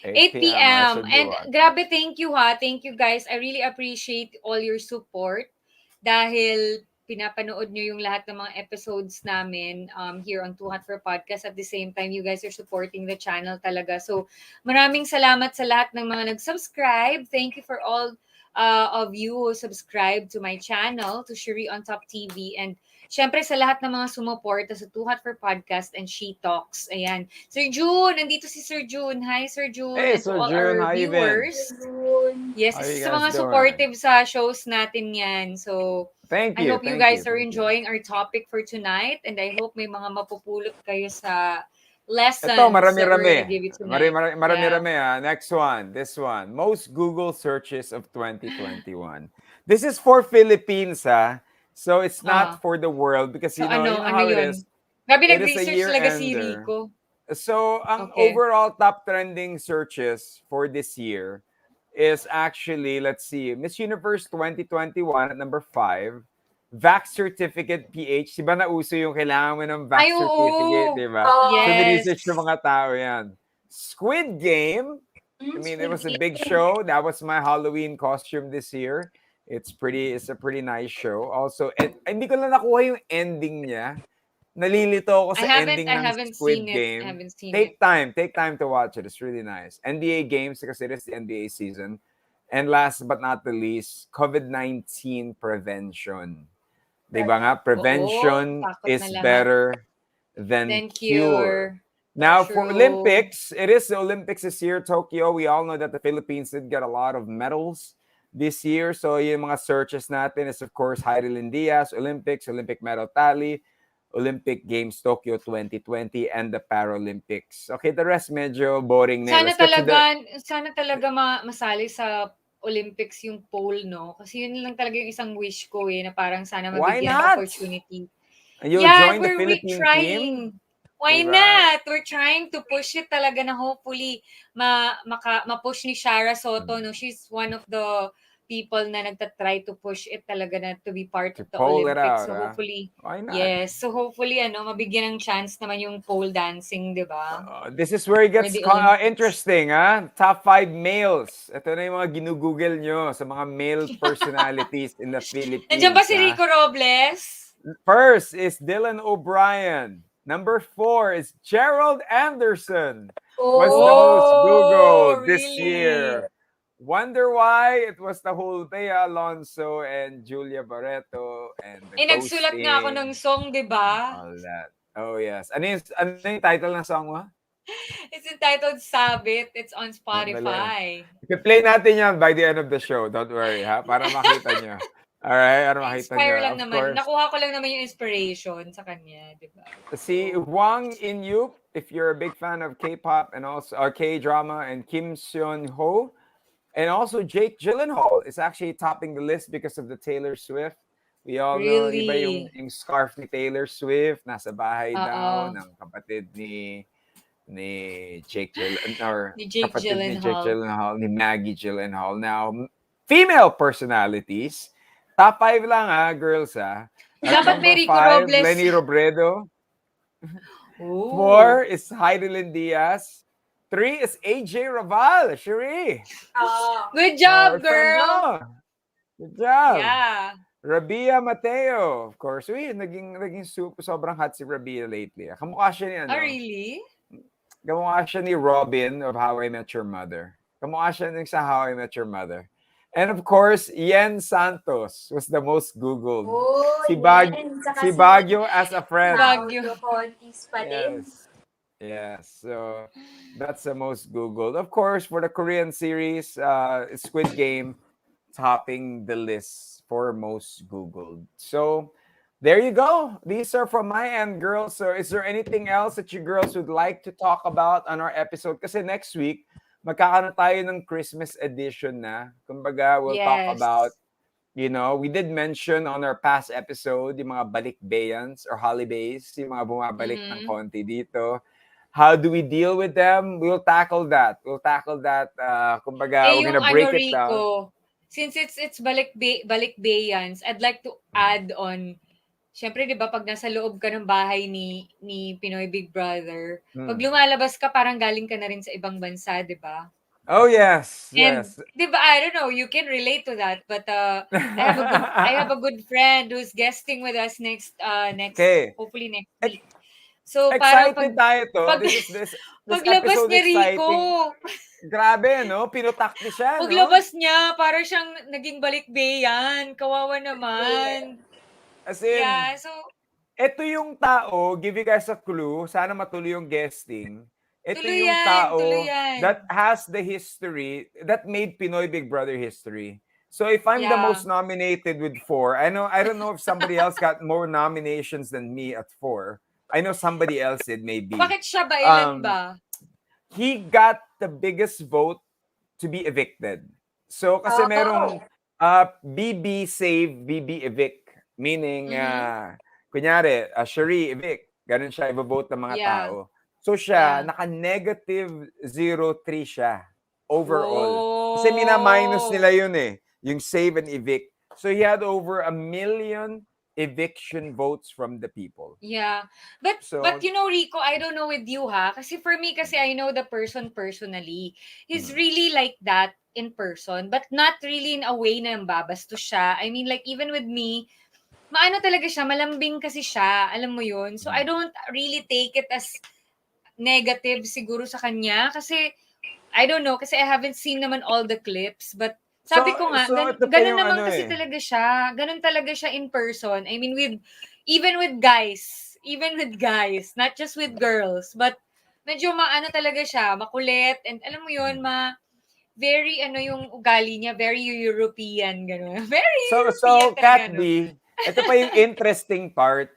8 8 p.m. I p.m. should be And watching. grabe, thank you ha. Thank you guys. I really appreciate all your support dahil pinapanood nyo yung lahat ng mga episodes namin here on Too Hot for Podcast. At the same time, you guys are supporting the channel talaga. So, maraming salamat sa lahat ng mga nag-subscribe. Thank you for all of you who subscribe to my channel, to Sheree on Top TV. And syempre sa lahat ng mga sumuporta sa Too Hot for Podcast and She Talks. Ayan. Sir June, nandito si Sir June. Hi, Sir June. Hey, And to Sir all June, our how you been? viewers. June. Yes, How isa you sa guys mga doing? supportive sa shows natin yan. So, Thank I you. hope you Thank guys you. are Thank you. enjoying our topic for tonight. And I hope may mga mapupulot kayo sa lessons Ito, that we're marami-rami. gonna give you tonight. Marami-rami. Next one. This one. Most Google searches of 2021. This is for Philippines, ha? So it's not Ah. for the world because So you know ano how it yun? is. Grabe It is a nag-research year talaga si ender. Rico. So ang Okay. overall top trending searches for this year is actually, let's see, Miss Universe 2021 at number 5. Vax Certificate PH. Diba nauso yung kailangan mo ng Vax Ay, Certificate, oo. diba? Oh, So, Yes. niresearch ng mga tao yan. Squid Game. I mean, it was a big show. That was my Halloween costume this year. It's a pretty nice show. Also, hindi ko lang nakuha yung ending niya. Nalilito ako sa ending I ng haven't Squid seen it. Game. I haven't seen it. Take time to watch it. It's really nice. NBA games because it is the NBA season. And last but not the least, COVID-19 prevention. Diba nga? Prevention takot is na lahat. better than Than cure. cure. Now, for True. Olympics, it is the Olympics this year, Tokyo. We all know that the Philippines did get a lot of medals this year. So, yung mga searches natin is, of course, Heidelin Diaz, Olympics, Olympic medal tally, Olympic Games Tokyo 2020, and the Paralympics. Okay, the rest medyo boring na. Let's get to the... Sana talaga masali sa Olympics yung pole, no? Kasi yun lang talaga yung isang wish ko na parang sana Why mabigyan ng not? opportunity. You Yeah, join the we're Philippine trying. team? Why Diba? not? We're trying to push it talaga na hopefully ma-push ni Shara Soto, no? She's one of the people na nagtatry to push it talaga na to be part To of the pole it Olympics. out, So ah. hopefully, Why not? yes. So hopefully, mabigyan ng chance naman yung pole dancing, di ba? This is where it gets the Olympics. interesting, ha? Top 5 males. Ito na yung mga ginugoogle nyo sa mga male personalities in the Philippines. Nandiyan ba si ha? Rico Robles? First is Dylan O'Brien. Number 4 is Gerald Anderson. Was the most Googled this really? year. Wonder why? It was the whole Bea Alonso and Julia Barreto and the Nagsulat nga ako ghosting, ng song, di ba? all that. Oh, yes. Ano yung title ng song mo? It's entitled Sabit. It's on Galing. Spotify. I-play natin yan by the end of the show. Don't worry, ha? Para makita nyo. Alright? Para makita nyo. Inspire lang Of naman. course. Nakuha ko lang naman yung inspiration sa kanya, di ba? Si Wang In-yup, if you're a big fan of K-pop and also K-drama, and Kim Seon-ho, and also Jake Gyllenhaal is actually topping the list because of the Taylor Swift. We all know, iba yung scarf ni Taylor Swift, nasa bahay daw ng kapatid ni Jake Gyllenhaal, Ni Jake kapatid ni Jake Gyllenhaal. Gyllenhaal, ni Maggie Gyllenhaal. Now, female personalities, top 5 lang girls At Dapat may number Rico 5, Robles. Lenny Robredo. Ooh. 4 is Heidelin Diaz. 3 is AJ Raval, Sheree. Good job, Our friend girl! mo. Good job. Yeah. Rabia Mateo, of course. Naging sobrang hot si Rabia lately. Kamukha siya ni Really? Kamukha siya ni Robin of How I Met Your Mother. Kamukha siya sa How I Met Your Mother. And of course, Yen Santos was the most Googled. Oh, Si, yan. Saka si si Baguio as a friend. Baguio. Claudio Contis pa din. Yes. Yes. So that's the most Googled. Of course, for the Korean series, Squid Game topping the list for most Googled. So there you go. These are from my end, girls. So is there anything else that you girls would like to talk about on our episode? Kasi next week, magkakaroon tayo ng Christmas edition na. Kumbaga, we'll talk about, Yes. we did mention on our past episode, yung mga balikbayans or holidays, yung mga bumabalik ng Mm-hmm. konti dito. How do we deal with them? We'll tackle that. Kumbaga, we're Yung gonna break it down. Rico, since it's balikbayans, I'd like to add on, syempre 'di ba pag nasa loob ka ng bahay ni Pinoy Big Brother, pag lumalabas ka parang galing ka na rin sa ibang bansa, 'di ba? Oh, yes. And Yes. 'di ba, I don't know, you can relate to that, but I have a good friend who's guesting with us next Okay. hopefully next week. So parang Excited tayo to. pag This paglabas episode niya Rico, exciting. Grabe, no? Pinutak ni siya, no? paglabas niya para siyang naging balikbayan. Kawawa naman. As in, Yeah, so ito yung tao, give you guys a clue, sana matuloy yung guesting. Ito yung tuloy tao yan. that has the history, that made Pinoy Big Brother history. So if I'm the Yeah. most nominated with 4, I don't know if somebody else got more nominations than me at 4. I know somebody else did, maybe. Bakit siya ba? Ilan ba? He got the biggest vote to be evicted. So kasi merong BB save, BB evict. Meaning, kunyari, Sheree evict. Ganun siya i-vote ng mga Yeah. tao. So siya, Yeah. naka-negative 0.3 siya overall. Oh. Kasi mina-minus nila yun eh. Yung save and evict. So he had over 1 million eviction votes from the people. Yeah. But you know, Rico, I don't know with you ha. Kasi for me, kasi I know the person personally. He's really like that in person, but not really in a way na babastos siya. I mean, like, even with me, maano talaga siya, malambing kasi siya. Alam mo yun? So, I don't really take it as negative siguro sa kanya. Kasi, I don't know, kasi I haven't seen naman all the clips, but sabi ko nga, ito pa ganun yung naman ano kasi eh. talaga siya. Ganun talaga siya in person. I mean, even with guys, not just with girls, but medyo maano talaga siya, makulit, and alam mo yun, very yung ugali niya, very European, gano'n. Very European So talaga, Kat B, ito pa yung interesting part.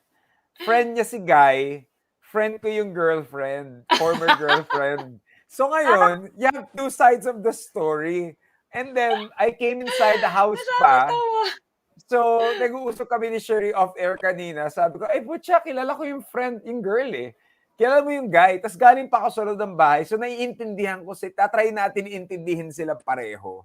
Friend niya si Guy, friend ko yung girlfriend, former girlfriend. So ngayon, you have two sides of the story. And then, I came inside the house pa. Nakakatawa. So, nag-uusap kami ni Sheree off-air kanina. Sabi ko, butya, kilala ko yung friend, yung girl eh. Kilala mo yung guy. Tapos galing pa ako sa loob ng bahay. So, naiintindihan ko, tatry natin iintindihin sila pareho.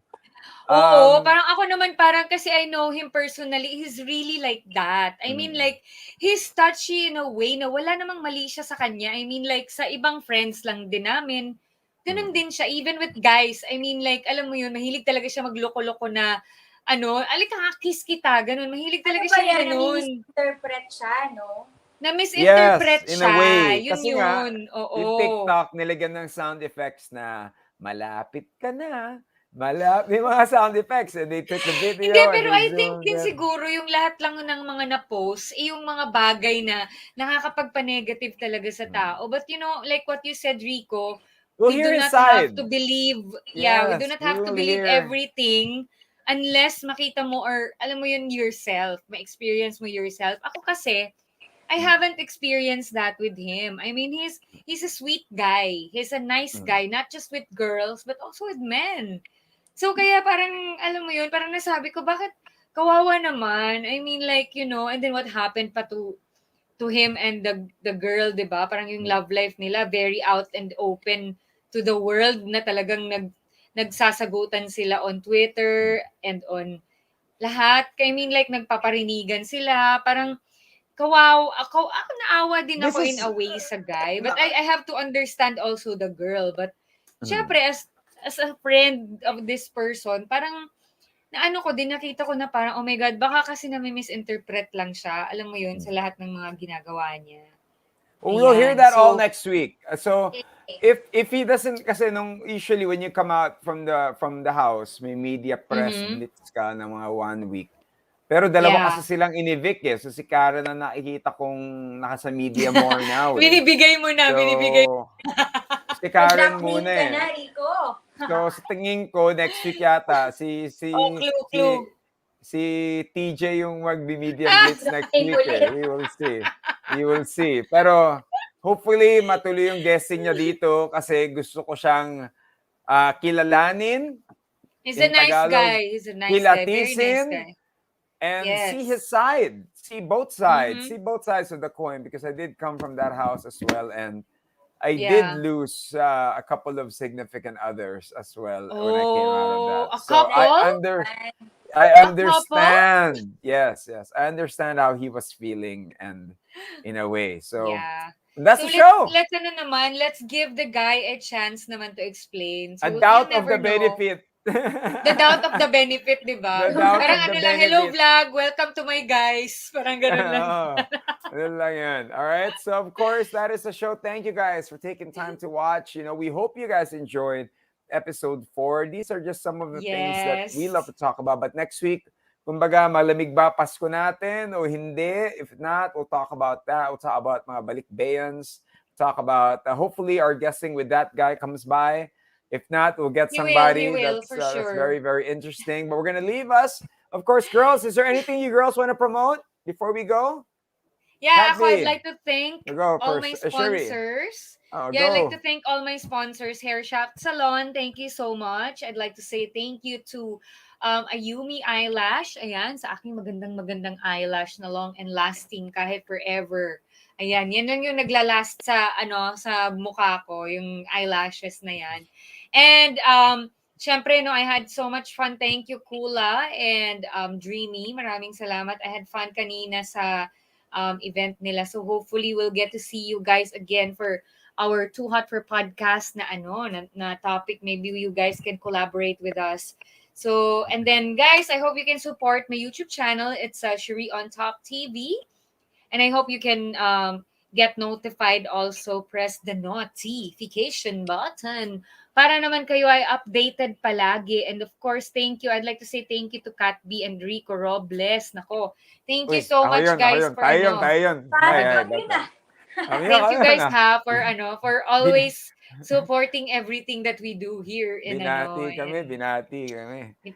Oo, parang ako naman parang kasi I know him personally, he's really like that. I mean like, he's touchy in a way na wala namang mali siya sa kanya. I mean like, sa ibang friends lang din namin, ganun din siya. Even with guys, I mean like, alam mo yun, mahilig talaga siya magloko-loko na, alika nga, kiss kita, ganun. Mahilig talaga Ano ba siya yan? ganun. Na-misinterpret siya, no? Na-misinterpret Yes, in siya. a way. Yun Kasi yun. nga, Oo. yung TikTok, nilagyan ng sound effects na malapit ka na. May mga sound effects and they took the video. Hindi, pero and they I think zoomed din in. siguro yung lahat lang ng mga na-post, yung mga bagay na nakakapagpa-negative talaga sa tao. But you know, like what you said, Rico, We'll we hear do his not have side. to believe, we do Yes, not we have to will believe hear. everything unless makita mo or alam mo yun yourself, ma-experience mo yourself. Ako kasi, I haven't experienced that with him. I mean, he's a sweet guy. He's a nice guy, not just with girls, but also with men. So, kaya parang, alam mo yun, parang nasabi ko, bakit kawawa naman? I mean, like, you know, and then what happened pa to him and the girl, di ba? Parang yung love life nila, very out and open to the world na talagang nagsasagutan sila on Twitter and on lahat. I mean, like, nagpaparinigan sila. Parang, ako naawa din This ako in is- a way sa guy. But I have to understand also the girl. But, syempre, as a friend of this person, parang, naano ko din, nakita ko na parang, oh my God, baka kasi na may misinterpret lang siya. Alam mo yun, sa lahat ng mga ginagawa niya. We'll hear that all So, next week. So Okay. if he doesn't, kasi nung usually when you come out from the house, may media press mhm. blitz ka ng mga 1 week. Pero dalawa kasi Yeah. silang in-evict eh. So si Karen na nakikita kong nasa media more now eh. Binibigay mo na, binibigay. So si Karen Mag-blackmail muna ka eh. na, Rico. So sa tingin ko next week yata Oh, clue. si TJ yung magbi-media Ah, blitz next Blackmail week eh. ulit. We will see. We will see. Pero hopefully matuloy yung guesting niya dito kasi gusto ko siyang kilalanin he's a in nice Tagalog, guy. He's a nice guy. Very nice kilatisin, guy. and see his Yes. side. See both sides. Mhm. See both sides of the coin because I did come from that house as well and I did Yeah. lose a couple of significant others as well when I came out of Oh, that. a So I couple? I A couple? understand. Yes. I understand how he was feeling and in a way. So Yeah. that's So the show. let's ano naman, let's give the guy a chance naman to explain. A So you doubt of never the know. benefit. The doubt of the benefit, di ba? The doubt Parang of the ano lang, hello benefit. vlog, welcome to my guys. Parang ganun lang. Ganun lang yan. All right. So of course that is the show. Thank you guys for taking time to watch. We hope you guys enjoyed episode 4. These are just some of the things that we Yes. love to talk about. But next week, kumbaga, malamig ba Pasko natin o hindi? If not, we'll talk about that. We'll talk about mga balikbayans. Talk about, hopefully our guesting with that guy comes by. If not, we'll get He somebody will, that's for that's sure. very, very interesting. But we're going to leave us. Of course, girls, is there anything you girls want to promote before we go? Yeah, Kat ako, I'd B. like to thank Go all first. my Sheree. sponsors. Oh, Yeah, I'd like go. to thank all my sponsors. Hair Shaft Salon, thank you so much. I'd like to say thank you to Ayumi Eyelash. Ayan, sa aking magandang eyelash na long and lasting kahit forever. Ayan, yan lang yung naglalast sa mukha ko, yung eyelashes na yan. And syempre, I had so much fun. Thank you, Kula and Dreamy. Maraming salamat. I had fun kanina sa event nila. So hopefully we'll get to see you guys again for our Too Hot for Podcast na topic. Maybe you guys can collaborate with us. So, and then guys, I hope you can support my YouTube channel. It's Sheree on Top TV. And I hope you can get notified also. Press the notification button para naman kayo ay updated palagi. And of course, thank you. I'd like to say thank you to Kat B and Rico Robles. Nako, thank you Uy, so ako much yun. guys for Tayo yun. Parang Ay, kami na. thank you guys for Bin- always supporting everything that we do here in binati kami.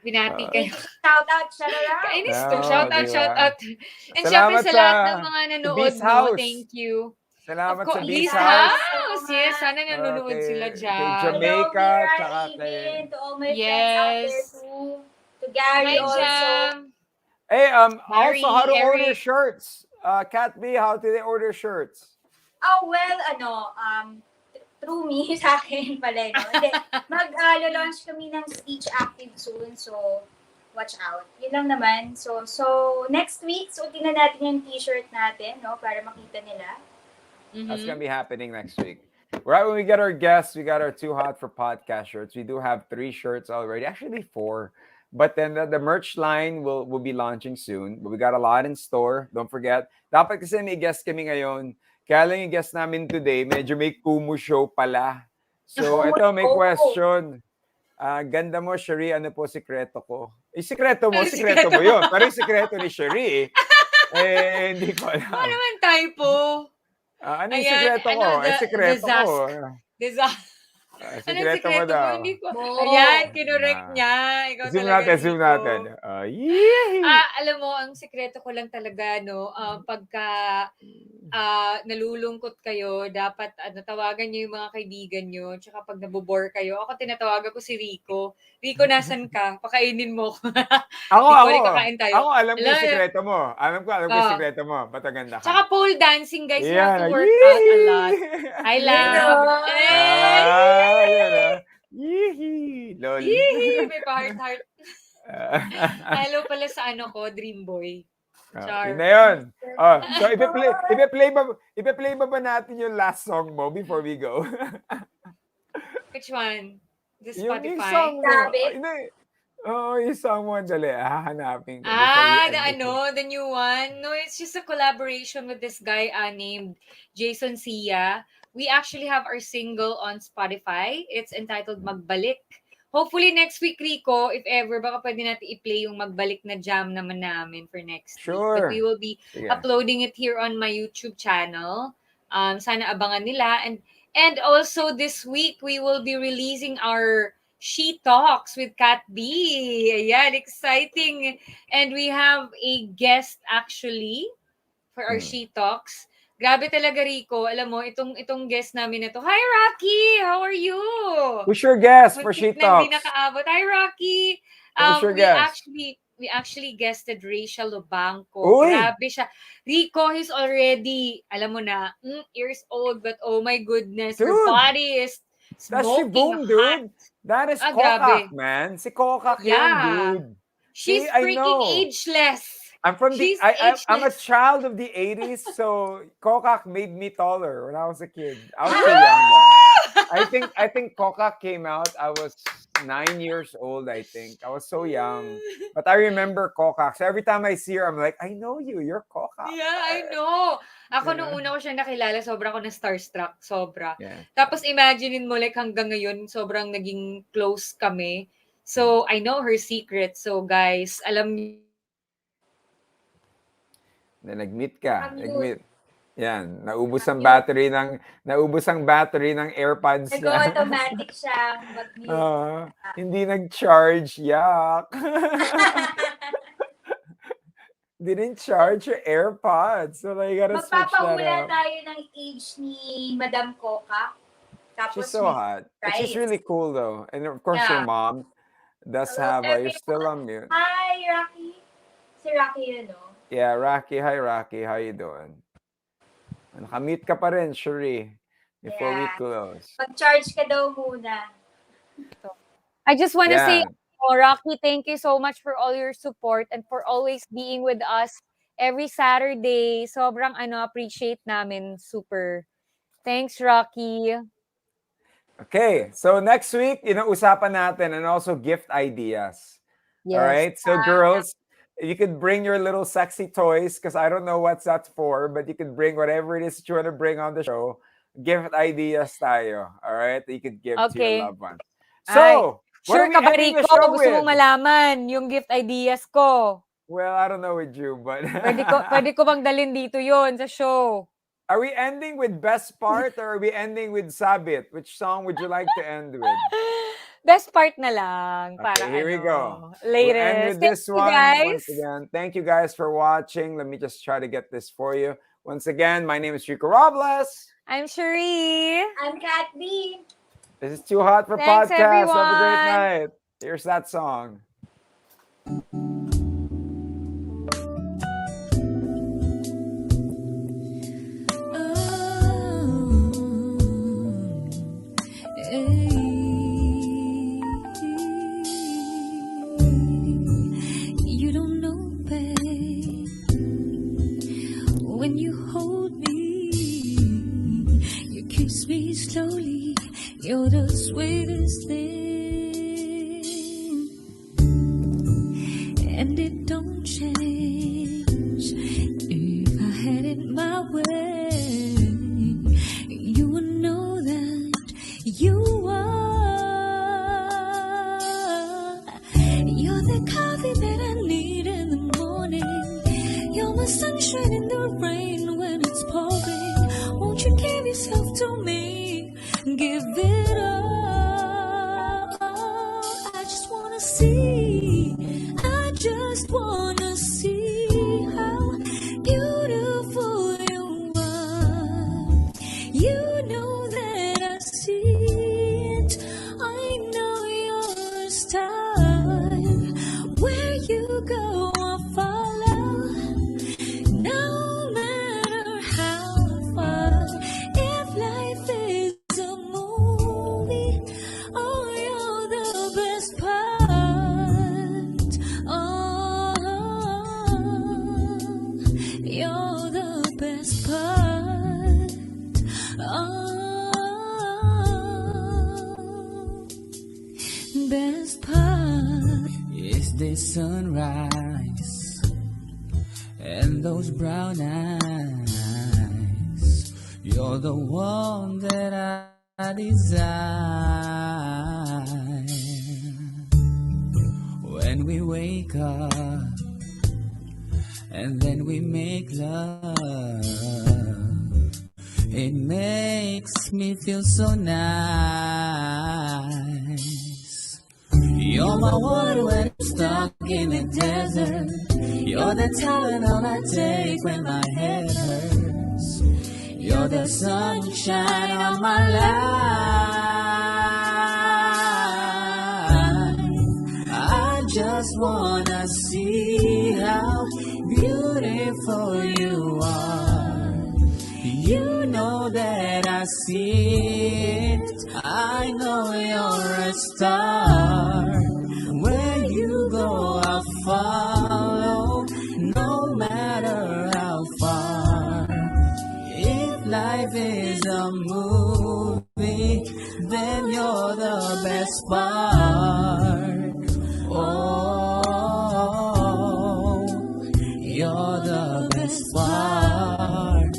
binati kayo. Shout out, shout out. Kainis Oo, to. Shout di out. ba? And syempre Salamat sa lahat ng sa mga nanood, Beast House. thank you. Salamat Of course, sa Beast Beast House. House. Yes, sana nanonood sila Kay dyan. Jamaica, Hello, Mira, tsaka Aiden, to all my friends out there Yes. too. To Gary Hi, also. Jam. Hey, Mary, also how to order Eric. shirts. Kat B, how do they order shirts? Oh, well, through me, sa akin pala, no? Hindi, mag-launch kami ng Speech Active soon, so watch out. Yun lang naman. So next week, suotin na natin yung t-shirt natin, no? Para makita nila. That's gonna be happening next week. Right when we get our guests, we got our Too Hot for Podcast shirts. We do have 3 shirts already, actually 4. But then the merch line will be launching soon. But we got a lot in store. Don't forget. Dapat kasi may guest kami ngayon. Kaya lang yung guest namin today, medyo may Kumu show pala. So, ito, may question. Ganda mo, Sheree, ano po sikreto ko? Sikreto mo yun. Pero yung sikreto ni Sheree, hindi ko alam. Ano naman typo? Ano yung Ayan, sikreto ko? Sikreto ko. Sikreto mo daw. Hindi ko. Oh. Ayan, kinorek niya. Ikaw Zoom talaga, natin. Rico. Yee! Alam mo, ang sikreto ko lang talaga, pagka nalulungkot kayo, dapat tawagan niyo yung mga kaibigan niyo. Tsaka pag nabobore kayo, ako tinatawagan ko si Rico. Rico, nasan ka? Pakainin mo ko. Rico, kakain tayo. Ako, alam ko yung sikreto mo. Alam ko yung sikreto mo. Ba't ganda ka? Tsaka pole dancing, guys. You have to Yeah, work out a lot. I love. Yee! Lol. Yee! May pa-heart. Hello pala sa Dream Boy. Char. Yun na yun. So, ipe-play ba natin yung last song mo before we go? Which one? The Yung Spotify? song mo. Sabi? Hindi. Oh, yung someone, dali. Hahanapin ko before we end this. The new one. No, it's just a collaboration with this guy named Jason Sia. We actually have our single on Spotify. It's entitled Magbalik. Hopefully next week, Rico, if ever, baka pwede natin i-play yung Magbalik na jam naman namin for next week. But we Sure. will be Sige. uploading it here on my YouTube channel. Sana abangan nila. And also this week, we will be releasing our She Talks with Kat B. Ayan, exciting. And we have a guest actually for our She Talks. Grabe talaga, Rico. Alam mo, itong guest namin na to. Hi, Rocky! How are you? Who's your guest for She Muntik na hindi Talks? nakaabot. Hi, Rocky! Who's your guest? We actually guested Rachel Lobanco. Uy! Grabe siya. Rico, he's already, alam mo na, years old, but oh my goodness, her Dude! body is That's she smoking boom, hot. dude. That is grabe. Kokak, man. Si Kokak Yeah. yan, dude. She's See, I freaking know. ageless. I'm from She's I'm a ageless. child of the 80s, so Kokak made me taller when I was a kid. I was so young then. I think Kokak came out, I was 9 years old, I think. I was so young. But I remember Kokak. So every time I see her, I'm like, I know you. You're Kokak. Yeah, I know. Ako Yeah. nung una ko siya nakilala, sobra ako na starstruck. Sobra. Yeah. Tapos imaginein mo like hanggang ngayon, sobrang naging close kami. So, I know her secret. So, guys, alam niyo. Na nag-meet ka. Ang Nag-meet. Yan, naubos ang battery ng AirPods niya. Nag-automatic siya mag-mute. Hindi nag-charge. Yak. Didn't charge your AirPods. So like, you gotta switch that Magpapahula out. tayo ng age ni Madam Coca. Tapos She's so hot. But she's really cool though. And of course your Yeah. mom does Hello, have you're still on mute. Hi, Rocky. Si Rocky yun, no? Yeah, Rocky. Hi, Rocky. How you doing? Nakamute ka pa rin, Sheree. Before we Yeah. close. Mag-charge ka daw muna. I just want to say, Yan. Rocky, thank you so much for all your support and for always being with us every Saturday. Sobrang appreciate namin. Super. Thanks, Rocky. Okay, so next week, usapan natin and also gift ideas. Yes. All right, so girls, you could bring your little sexy toys because I don't know what that's for, but you could bring whatever it is that you want to bring on the show. Gift ideas tayo. All right, that you could give to Okay. your loved ones. So, what Sure are we ka ba, ending the Rico? show Gusto mong with? malaman yung gift ideas ko. Well, I don't know with you, but Pwede ko bang dalhin dito yon sa show? are we ending with best part or are we ending with Sabit? Which song would you like to end with? Best part na lang. Okay, Para here we go. Latest. We'll end with Thank this you, one. guys. Once again, thank you guys for watching. Let me just try to get this for you. Once again, my name is Rico Robles. I'm Sheree. I'm Kat B. This is Too Hot for Thanks, Podcast. Have a great everyone. night. Here's that song. You don't know, babe, when you hold me, you kiss me slowly, you're the sweetest thing, and it don't change. If I had it my way, you would know that you are. You're the coffee that I need in the morning. You're my sunshine in the rain when it's pouring. Won't you give yourself to me? Give it all. I just wanna see. I just wanna see how beautiful you are. You know that I see it. I know your style. Where you go, I'll follow. No matter how far. If life is a movie, oh, you're the best part. Oh, you're the best part. Oh, best part. is this sunrise and those brown eyes. You're the one that I desire. When we wake up and then we make love, it makes me feel so nice. You're my water when I'm stuck in the desert. You're the Tylenol I take when my head hurts. You're the sunshine of my life. I just wanna see how beautiful you are. You know that I see it. I know you're a star. Where you go, I'll follow, no matter how far. If life is a movie, then you're the best part. Oh, you're the best part.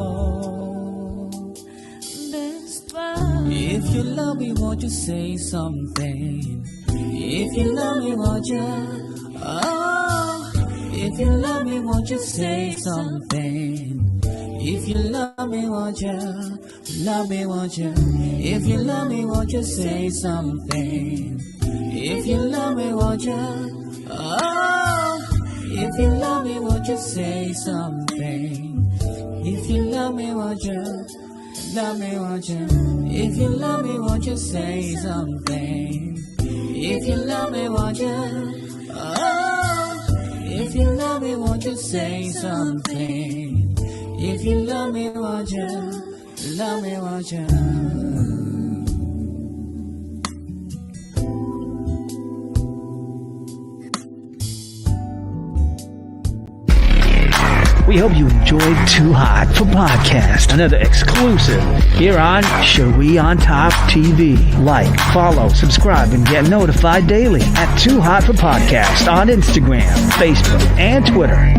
Oh, best part. If you love me, won't you say something? If you love me, won't you? Oh, if you love me, won't you say something? If you love me, won't you? Love me, won't you? If you love me, won't you say something? If you love me, won't you? Oh, if you love me, won't you say something? If you love me, won't you? Love me, won't you? If you love me, won't you say something? If you love me, won't you? Oh, if you love me, won't you say something? If you love me, won't you? Love me, won't you? We hope you enjoyed Too Hot for Podcast, another exclusive here on Sheree on Top TV. Like, follow, subscribe, and get notified daily at Too Hot for Podcast on Instagram, Facebook, and Twitter.